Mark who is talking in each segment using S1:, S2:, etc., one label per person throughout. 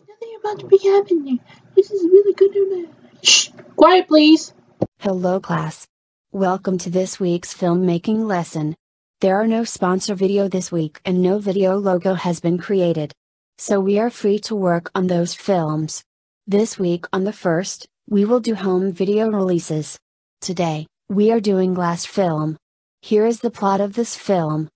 S1: Nothing about to be happening. This is really good to know. Shh! Quiet, please!
S2: Hello class. Welcome to this week's filmmaking lesson. There are no sponsor video this week and no video logo has been created. So we are free to work on those films. This week on the 1st, we will do home video releases. Today, we are doing glass film. Here is the plot of this film.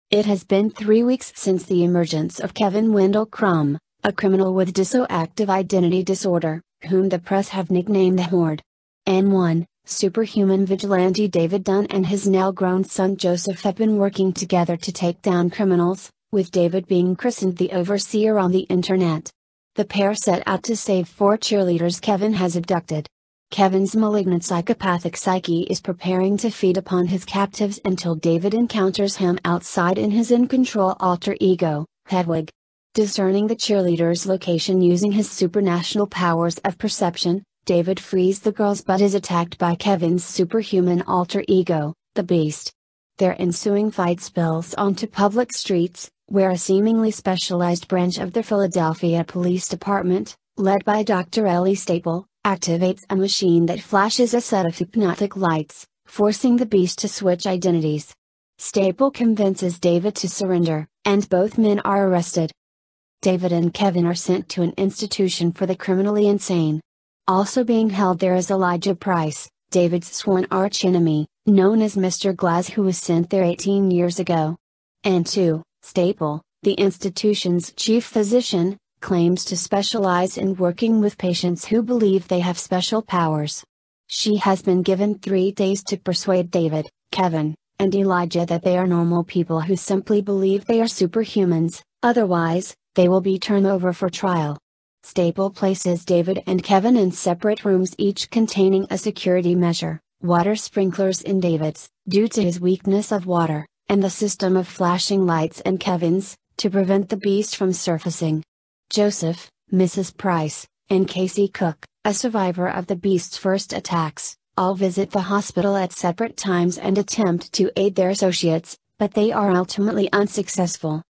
S2: It has been 3 weeks since the emergence of Kevin Wendell Crumb, a criminal with dissociative identity disorder, whom the press have nicknamed the Horde. And one, superhuman vigilante David Dunn and his now-grown son Joseph have been working together to take down criminals, with David being christened the overseer on the internet. The pair set out to save 4 cheerleaders Kevin has abducted. Kevin's malignant psychopathic psyche is preparing to feed upon his captives until David encounters him outside in his in-control alter ego, Hedwig. Discerning the cheerleader's location using his supernatural powers of perception, David frees the girls but is attacked by Kevin's superhuman alter ego, the Beast. Their ensuing fight spills onto public streets, where a seemingly specialized branch of the Philadelphia Police Department, led by Dr. Ellie Staple, activates a machine that flashes a set of hypnotic lights, forcing the Beast to switch identities. Staple convinces David to surrender, and both men are arrested. David and Kevin are sent to an institution for the criminally insane. Also being held there is Elijah Price, David's sworn archenemy, known as Mr. Glass, who was sent there 18 years ago. And 2, Staple, the institution's chief physician, claims to specialize in working with patients who believe they have special powers. She has been given 3 days to persuade David, Kevin, and Elijah that they are normal people who simply believe they are superhumans, otherwise, they will be turned over for trial. Staple places David and Kevin in separate rooms, each containing a security measure, water sprinklers in David's, due to his weakness of water, and the system of flashing lights in Kevin's, to prevent the Beast from surfacing. Joseph, Mrs. Price, and Casey Cook, a survivor of the Beast's first attacks, all visit the hospital at separate times and attempt to aid their associates, but they are ultimately unsuccessful.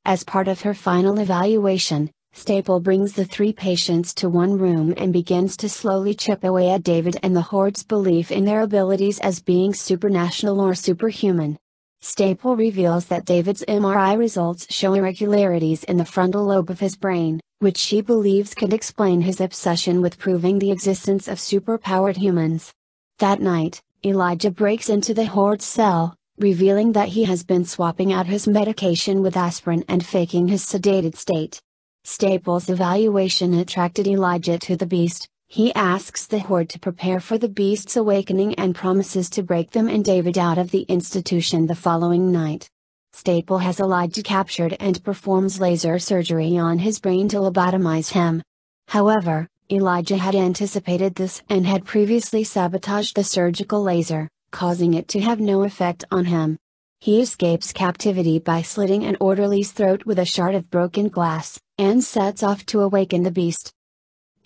S2: As part of her final evaluation, Staple brings the 3 patients to one room and begins to slowly chip away at David and the Horde's belief in their abilities as being supernatural or superhuman. Staple reveals that David's MRI results show irregularities in the frontal lobe of his brain, which she believes could explain his obsession with proving the existence of superpowered humans. That night, Elijah breaks into the Horde's cell, revealing that he has been swapping out his medication with aspirin and faking his sedated state. Staple's evaluation attracted Elijah to the Beast. He asks the Horde to prepare for the Beast's awakening and promises to break them and David out of the institution the following night. Staple has Elijah captured and performs laser surgery on his brain to lobotomize him. However, Elijah had anticipated this and had previously sabotaged the surgical laser, causing it to have no effect on him. He escapes captivity by slitting an orderly's throat with a shard of broken glass, and sets off to awaken the Beast.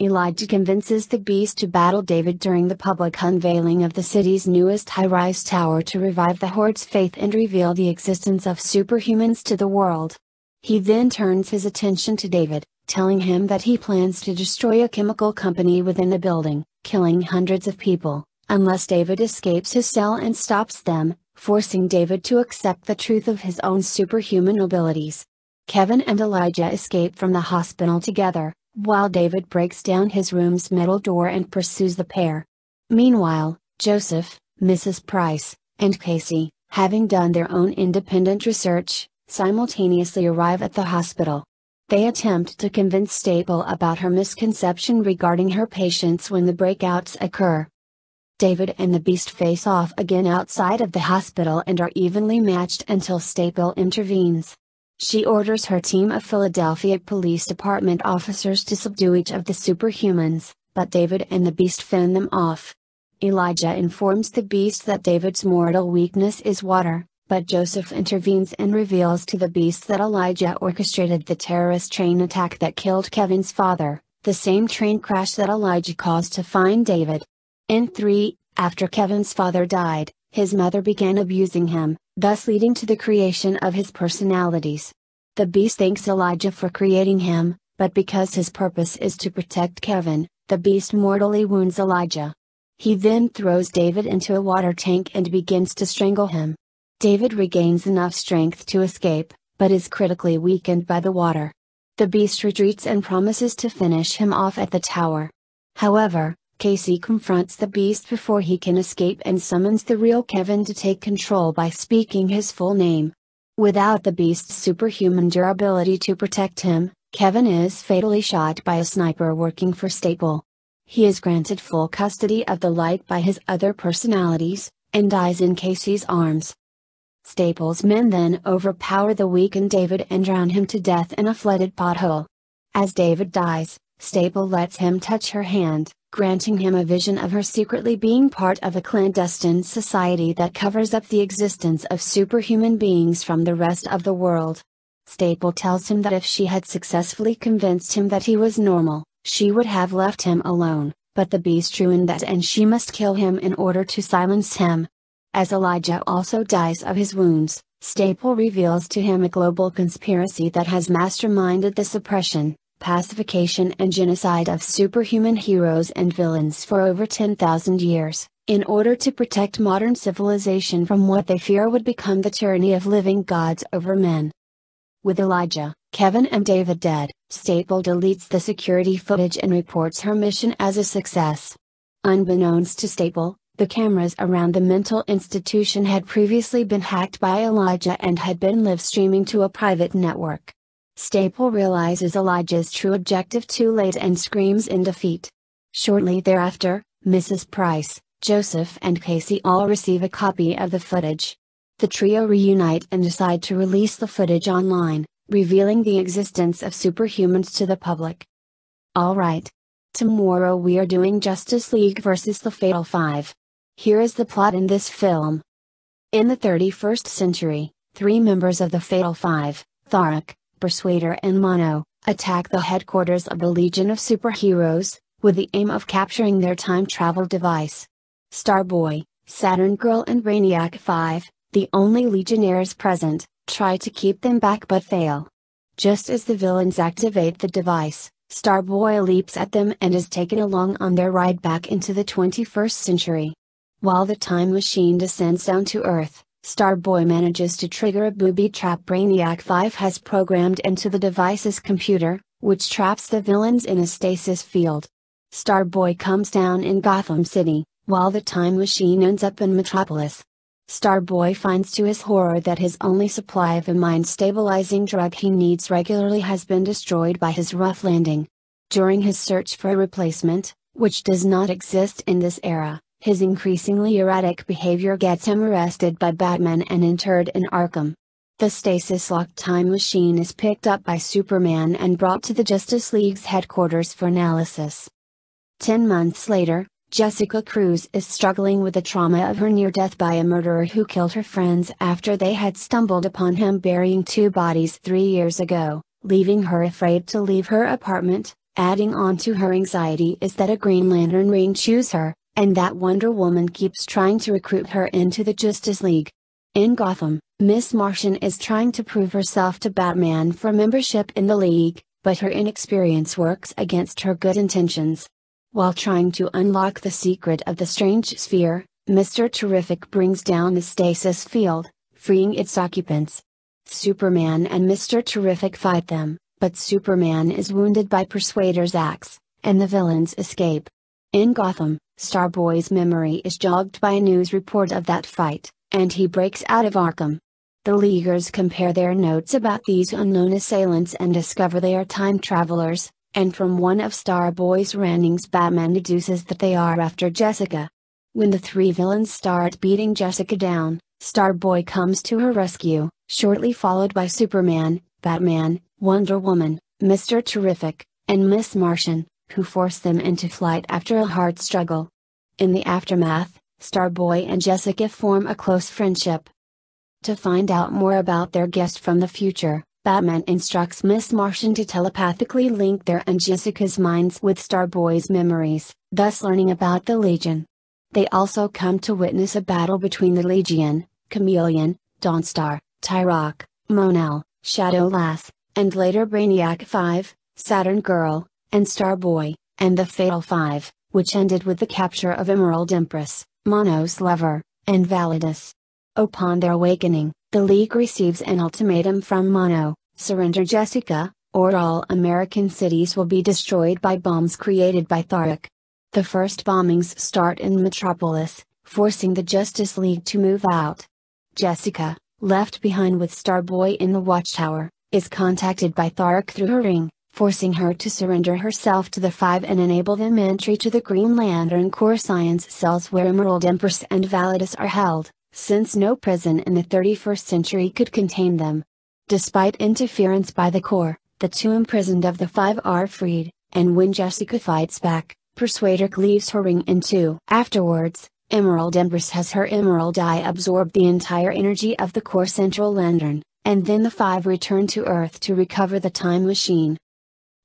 S2: Elijah convinces the Beast to battle David during the public unveiling of the city's newest high-rise tower to revive the Horde's faith and reveal the existence of superhumans to the world. He then turns his attention to David, telling him that he plans to destroy a chemical company within the building, killing hundreds of people, unless David escapes his cell and stops them, forcing David to accept the truth of his own superhuman abilities. Kevin and Elijah escape from the hospital together, while David breaks down his room's metal door and pursues the pair. Meanwhile, Joseph, Mrs. Price, and Casey, having done their own independent research, simultaneously arrive at the hospital. They attempt to convince Staple about her misconception regarding her patients when the breakouts occur. David and the Beast face off again outside of the hospital and are evenly matched until Staple intervenes. She orders her team of Philadelphia Police Department officers to subdue each of the superhumans, but David and the Beast fend them off. Elijah informs the Beast that David's mortal weakness is water, but Joseph intervenes and reveals to the Beast that Elijah orchestrated the terrorist train attack that killed Kevin's father, the same train crash that Elijah caused to find David. In 3, after Kevin's father died, his mother began abusing him, thus leading to the creation of his personalities. The Beast thanks Elijah for creating him, But because his purpose is to protect Kevin, the Beast mortally wounds Elijah. He then throws David into a water tank and begins to strangle him. David regains enough strength to escape, but is critically weakened by the water. The Beast retreats and promises to finish him off at the tower. However, Casey confronts the Beast before he can escape and summons the real Kevin to take control by speaking his full name. Without the Beast's superhuman durability to protect him, Kevin is fatally shot by a sniper working for Staple. He is granted full custody of the light by his other personalities, and dies in Casey's arms. Staple's men then overpower the weakened David and drown him to death in a flooded pothole. As David dies, Staple lets him touch her hand, granting him a vision of her secretly being part of a clandestine society that covers up the existence of superhuman beings from the rest of the world. Staple tells him that if she had successfully convinced him that he was normal, she would have left him alone, but the Beast ruined that and she must kill him in order to silence him. As Elijah also dies of his wounds, Staple reveals to him a global conspiracy that has masterminded the suppression, pacification and genocide of superhuman heroes and villains for over 10,000 years, in order to protect modern civilization from what they fear would become the tyranny of living gods over men. With Elijah, Kevin and David dead, Staple deletes the security footage and reports her mission as a success. Unbeknownst to Staple, the cameras around the mental institution had previously been hacked by Elijah and had been live-streaming to a private network. Staple realizes Elijah's true objective too late and screams in defeat. Shortly thereafter, Mrs. Price, Joseph and Casey all receive a copy of the footage. The trio reunite and decide to release the footage online, revealing the existence of superhumans to the public. Alright. Tomorrow we are doing Justice League vs. the Fatal Five. Here is the plot in this film. In the 31st century, 3 members of the Fatal Five, Tharok, Persuader and Mono, attack the headquarters of the Legion of Superheroes, with the aim of capturing their time travel device. Starboy, Saturn Girl and Brainiac 5, the only Legionnaires present, try to keep them back but fail. Just as the villains activate the device, Starboy leaps at them and is taken along on their ride back into the 21st century. While the time machine descends down to Earth, Starboy manages to trigger a booby trap Brainiac 5 has programmed into the device's computer, which traps the villains in a stasis field. Starboy comes down in Gotham City, while the time machine ends up in Metropolis. Starboy finds to his horror that his only supply of a mind-stabilizing drug he needs regularly has been destroyed by his rough landing. During his search for a replacement, which does not exist in this era, his increasingly erratic behavior gets him arrested by Batman and interred in Arkham. The stasis-locked time machine is picked up by Superman and brought to the Justice League's headquarters for analysis. 10 months later, Jessica Cruz is struggling with the trauma of her near death by a murderer who killed her friends after they had stumbled upon him burying 2 bodies 3 years ago, leaving her afraid to leave her apartment. Adding on to her anxiety is that a Green Lantern ring chews her, and that Wonder Woman keeps trying to recruit her into the Justice League. In Gotham, Miss Martian is trying to prove herself to Batman for membership in the League, but her inexperience works against her good intentions. While trying to unlock the secret of the Strange Sphere, Mr. Terrific brings down the stasis field, freeing its occupants. Superman and Mr. Terrific fight them, but Superman is wounded by Persuader's axe, and the villains escape. In Gotham, Starboy's memory is jogged by a news report of that fight, and he breaks out of Arkham. The Leaguers compare their notes about these unknown assailants and discover they are time travelers, and from one of Starboy's rantings Batman deduces that they are after Jessica. When the 3 villains start beating Jessica down, Starboy comes to her rescue, shortly followed by Superman, Batman, Wonder Woman, Mr. Terrific, and Miss Martian, who force them into flight after a hard struggle. In the aftermath, Starboy and Jessica form a close friendship. To find out more about their guest from the future, Batman instructs Miss Martian to telepathically link their and Jessica's minds with Starboy's memories, thus learning about the Legion. They also come to witness a battle between the Legion, Chameleon, Dawnstar, Tyrok, Monel, Shadow Lass, and later Brainiac 5, Saturn Girl, and Starboy, and the Fatal Five, which ended with the capture of Emerald Empress, Mono's lover, and Validus. Upon their awakening, the League receives an ultimatum from Mono: surrender Jessica, or all American cities will be destroyed by bombs created by Tharok. The first bombings start in Metropolis, forcing the Justice League to move out. Jessica, left behind with Starboy in the Watchtower, is contacted by Tharok through her ring, forcing her to surrender herself to the Five and enable them entry to the Green Lantern Corps science cells where Emerald Empress and Validus are held, since no prison in the 31st century could contain them. Despite interference by the Corps, the two imprisoned of the Five are freed, and when Jessica fights back, Persuader cleaves her ring in two. Afterwards, Emerald Empress has her Emerald Eye absorb the entire energy of the Corps Central Lantern, and then the Five return to Earth to recover the time machine.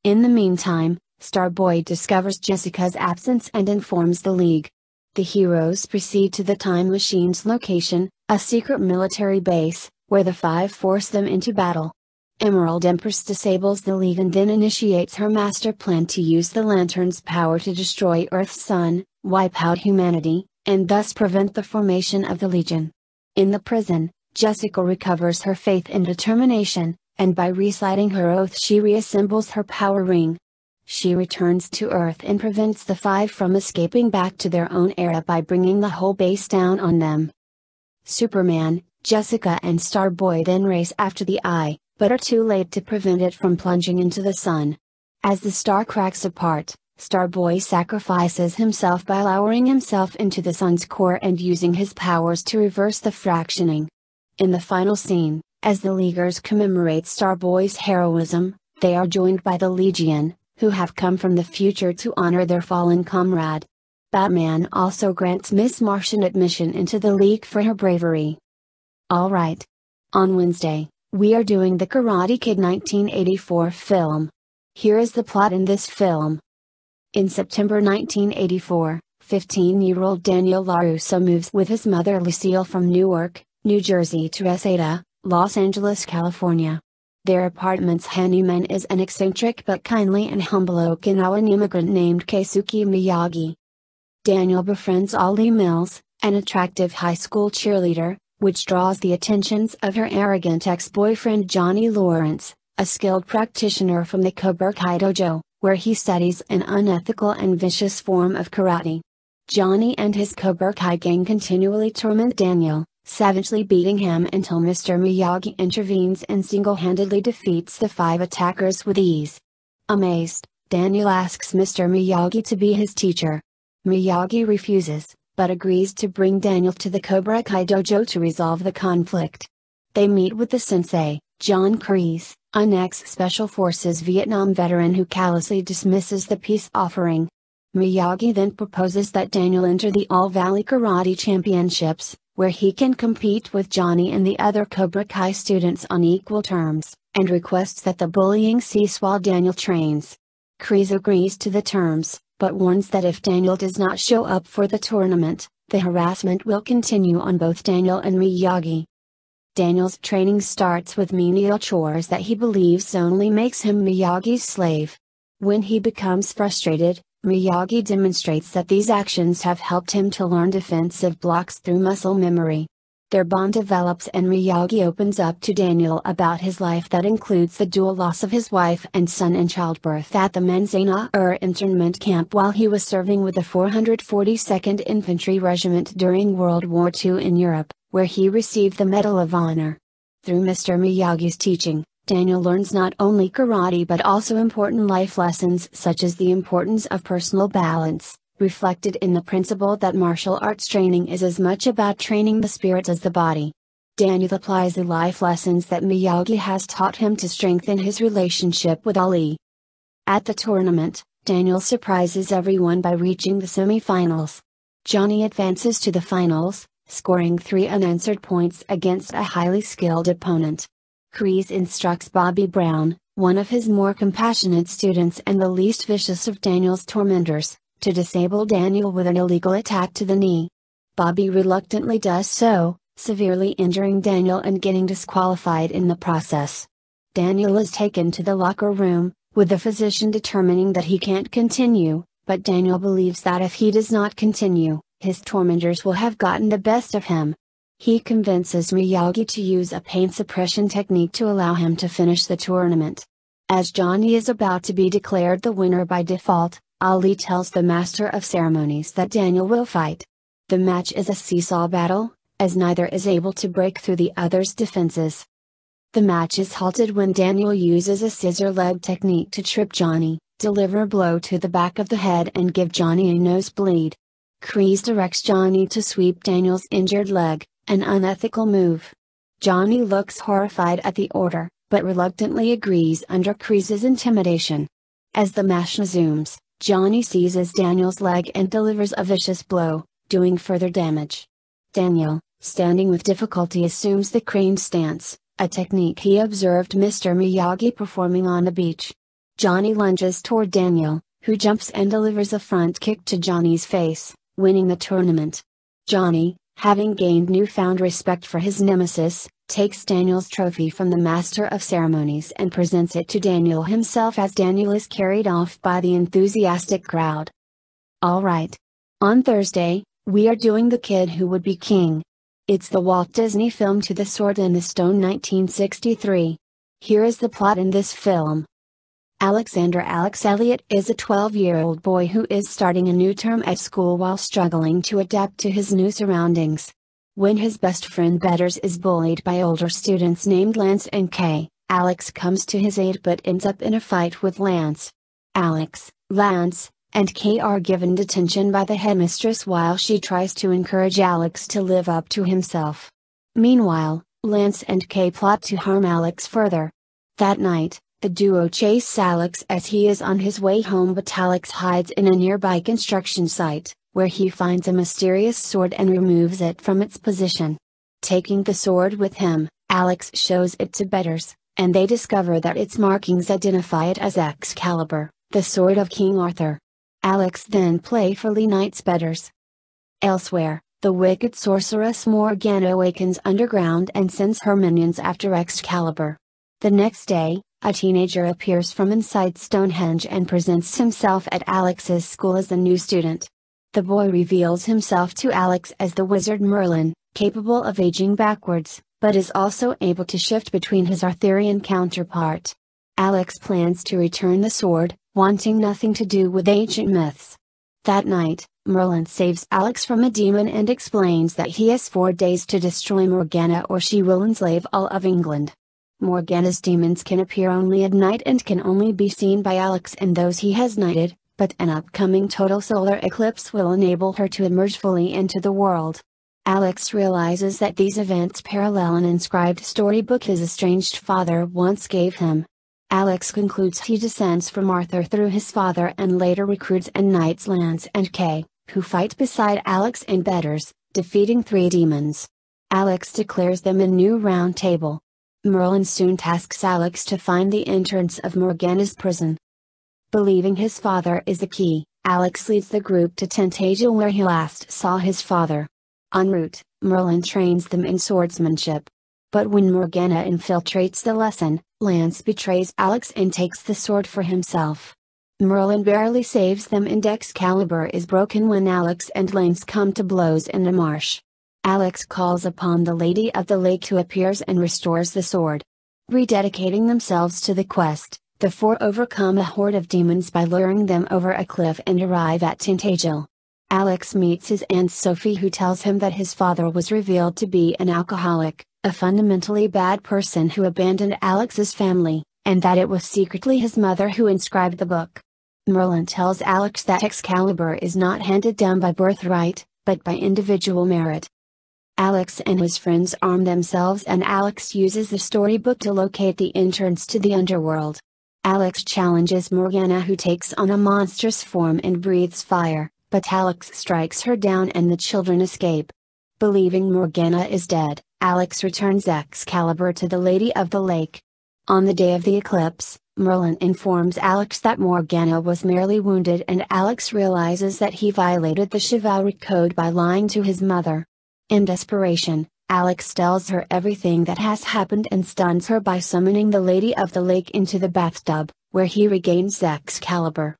S2: In the meantime, Starboy discovers Jessica's absence and informs the League. The heroes proceed to the time machine's location, a secret military base, where the Five force them into battle. Emerald Empress disables the League and then initiates her master plan to use the Lantern's power to destroy Earth's sun, wipe out humanity, and thus prevent the formation of the Legion. In the prison, Jessica recovers her faith and determination, and by reciting her oath she reassembles her power ring. She returns to Earth and prevents the Five from escaping back to their own era by bringing the whole base down on them. Superman, Jessica and Starboy then race after the Eye, but are too late to prevent it from plunging into the sun. As the star cracks apart, Starboy sacrifices himself by lowering himself into the sun's core and using his powers to reverse the fractioning. In the final scene, as the Leaguers commemorate Starboy's heroism, they are joined by the Legion, who have come from the future to honor their fallen comrade. Batman also grants Miss Martian admission into the League for her bravery. Alright. On Wednesday, we are doing the Karate Kid 1984 film. Here is the plot in this film. In September 1984, 15-year-old Daniel LaRusso moves with his mother Lucille from Newark, New Jersey to Reseda, Los Angeles, California. Their apartment's handyman is an eccentric but kindly and humble Okinawan immigrant named Keisuke Miyagi. Daniel befriends Ollie Mills, an attractive high school cheerleader, which draws the attentions of her arrogant ex-boyfriend Johnny Lawrence, a skilled practitioner from the Cobra Kai dojo, where he studies an unethical and vicious form of karate. Johnny and his Cobra Kai gang continually torment Daniel, savagely beating him until Mr. Miyagi intervenes and single-handedly defeats the Five attackers with ease. Amazed, Daniel asks Mr. Miyagi to be his teacher. Miyagi refuses, but agrees to bring Daniel to the Cobra Kai dojo to resolve the conflict. They meet with the sensei, John Kreese, an ex-Special Forces Vietnam veteran who callously dismisses the peace offering. Miyagi then proposes that Daniel enter the All-Valley Karate Championships, where he can compete with Johnny and the other Cobra Kai students on equal terms, and requests that the bullying cease while Daniel trains. Kreese agrees to the terms, but warns that if Daniel does not show up for the tournament, the harassment will continue on both Daniel and Miyagi. Daniel's training starts with menial chores that he believes only makes him Miyagi's slave. When he becomes frustrated, Miyagi demonstrates that these actions have helped him to learn defensive blocks through muscle memory. Their bond develops and Miyagi opens up to Daniel about his life that includes the dual loss of his wife and son in childbirth at the Manzanar internment camp while he was serving with the 442nd Infantry Regiment during World War II in Europe, where he received the Medal of Honor. Through Mr. Miyagi's teaching, Daniel learns not only karate but also important life lessons such as the importance of personal balance, reflected in the principle that martial arts training is as much about training the spirit as the body. Daniel applies the life lessons that Miyagi has taught him to strengthen his relationship with Ali. At the tournament, Daniel surprises everyone by reaching the semi-finals. Johnny advances to the finals, scoring 3 unanswered points against a highly skilled opponent. Kreese instructs Bobby Brown, one of his more compassionate students and the least vicious of Daniel's tormentors, to disable Daniel with an illegal attack to the knee. Bobby reluctantly does so, severely injuring Daniel and getting disqualified in the process. Daniel is taken to the locker room, with the physician determining that he can't continue, but Daniel believes that if he does not continue, his tormentors will have gotten the best of him. He convinces Miyagi to use a pain suppression technique to allow him to finish the tournament. As Johnny is about to be declared the winner by default, Ali tells the Master of Ceremonies that Daniel will fight. The match is a seesaw battle, as neither is able to break through the other's defenses. The match is halted when Daniel uses a scissor leg technique to trip Johnny, deliver a blow to the back of the head and give Johnny a nosebleed. Kreese directs Johnny to sweep Daniel's injured leg, an unethical move. Johnny looks horrified at the order, but reluctantly agrees under Kreese's intimidation. As the match resumes, Johnny seizes Daniel's leg and delivers a vicious blow, doing further damage. Daniel, standing with difficulty, assumes the crane stance, a technique he observed Mr. Miyagi performing on the beach. Johnny lunges toward Daniel, who jumps and delivers a front kick to Johnny's face, winning the tournament. Johnny, having gained newfound respect for his nemesis, takes Daniel's trophy from the Master of Ceremonies and presents it to Daniel himself as Daniel is carried off by the enthusiastic crowd. Alright. On Thursday, we are doing The Kid Who Would Be King. It's the Walt Disney film To the Sword and the Stone 1963. Here is the plot in this film. Alexander Alex Elliott is a 12-year-old boy who is starting a new term at school while struggling to adapt to his new surroundings. When his best friend Betters is bullied by older students named Lance and Kay, Alex comes to his aid but ends up in a fight with Lance. Alex, Lance, and Kay are given detention by the headmistress while she tries to encourage Alex to live up to himself. Meanwhile, Lance and Kay plot to harm Alex further. That night, the duo chase Alex as he is on his way home, but Alex hides in a nearby construction site, where he finds a mysterious sword and removes it from its position. Taking the sword with him, Alex shows it to Betters, and they discover that its markings identify it as Excalibur, the sword of King Arthur. Alex then playfully knights Betters. Elsewhere, the wicked sorceress Morgana awakens underground and sends her minions after Excalibur. The next day, a teenager appears from inside Stonehenge and presents himself at Alex's school as a new student. The boy reveals himself to Alex as the wizard Merlin, capable of aging backwards, but is also able to shift between his Arthurian counterpart. Alex plans to return the sword, wanting nothing to do with ancient myths. That night, Merlin saves Alex from a demon and explains that he has 4 days to destroy Morgana or she will enslave all of England. Morgana's demons can appear only at night and can only be seen by Alex and those he has knighted, but an upcoming total solar eclipse will enable her to emerge fully into the world. Alex realizes that these events parallel an inscribed storybook his estranged father once gave him. Alex concludes he descends from Arthur through his father and later recruits and knights Lance and Kay, who fight beside Alex and Betters, defeating 3 demons. Alex declares them a new round table. Merlin soon tasks Alex to find the entrance of Morgana's prison. Believing his father is the key, Alex leads the group to Tintagel where he last saw his father. En route, Merlin trains them in swordsmanship. But when Morgana infiltrates the lesson, Lance betrays Alex and takes the sword for himself. Merlin barely saves them and Excalibur is broken when Alex and Lance come to blows in the marsh. Alex calls upon the Lady of the Lake who appears and restores the sword. Rededicating themselves to the quest, the 4 overcome a horde of demons by luring them over a cliff and arrive at Tintagel. Alex meets his Aunt Sophie who tells him that his father was revealed to be an alcoholic, a fundamentally bad person who abandoned Alex's family, and that it was secretly his mother who inscribed the book. Merlin tells Alex that Excalibur is not handed down by birthright, but by individual merit. Alex and his friends arm themselves and Alex uses the storybook to locate the entrance to the underworld. Alex challenges Morgana who takes on a monstrous form and breathes fire, but Alex strikes her down and the children escape. Believing Morgana is dead, Alex returns Excalibur to the Lady of the Lake. On the day of the eclipse, Merlin informs Alex that Morgana was merely wounded and Alex realizes that he violated the chivalric code by lying to his mother. In desperation, Alex tells her everything that has happened and stuns her by summoning the Lady of the Lake into the bathtub, where he regains Excalibur.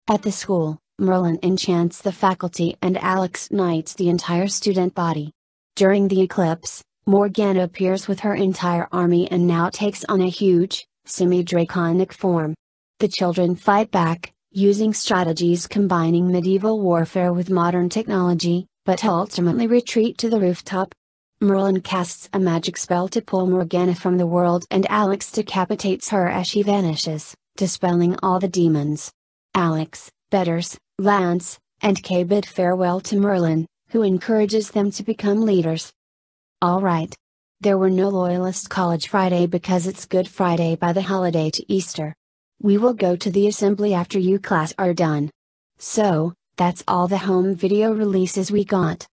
S2: At the school, Merlin enchants the faculty and Alex knights the entire student body. During the eclipse, Morgana appears with her entire army and now takes on a huge, semi-draconic form. The children fight back, using strategies combining medieval warfare with modern technology, but ultimately retreat to the rooftop. Merlin casts a magic spell to pull Morgana from the world and Alex decapitates her as she vanishes, dispelling all the demons. Alex, Betters, Lance, and Kay bid farewell to Merlin, who encourages them to become leaders. Alright. There were no Loyalist College Friday because it's Good Friday by the holiday to Easter. We will go to the assembly after you class are done. So, that's all the home video releases we got.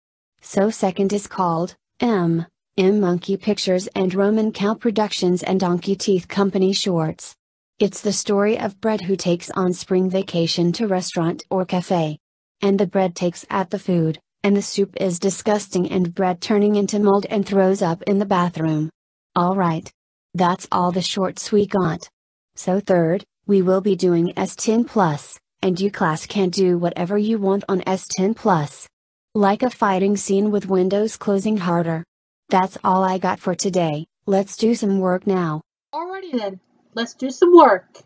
S2: So second is called, M Monkey Pictures and Roman Cow Productions and Donkey Teeth Company Shorts. It's the story of Bread who takes on spring vacation to restaurant or cafe. And the bread takes at the food, and the soup is disgusting and Bread turning into mold and throws up in the bathroom. Alright. That's all the shorts we got. So third, we will be doing S10 Plus, and you class can do whatever you want on S10 Plus. Like a fighting scene with windows closing harder. That's all I got for today, let's do some work now.
S1: Alrighty then, let's do some work.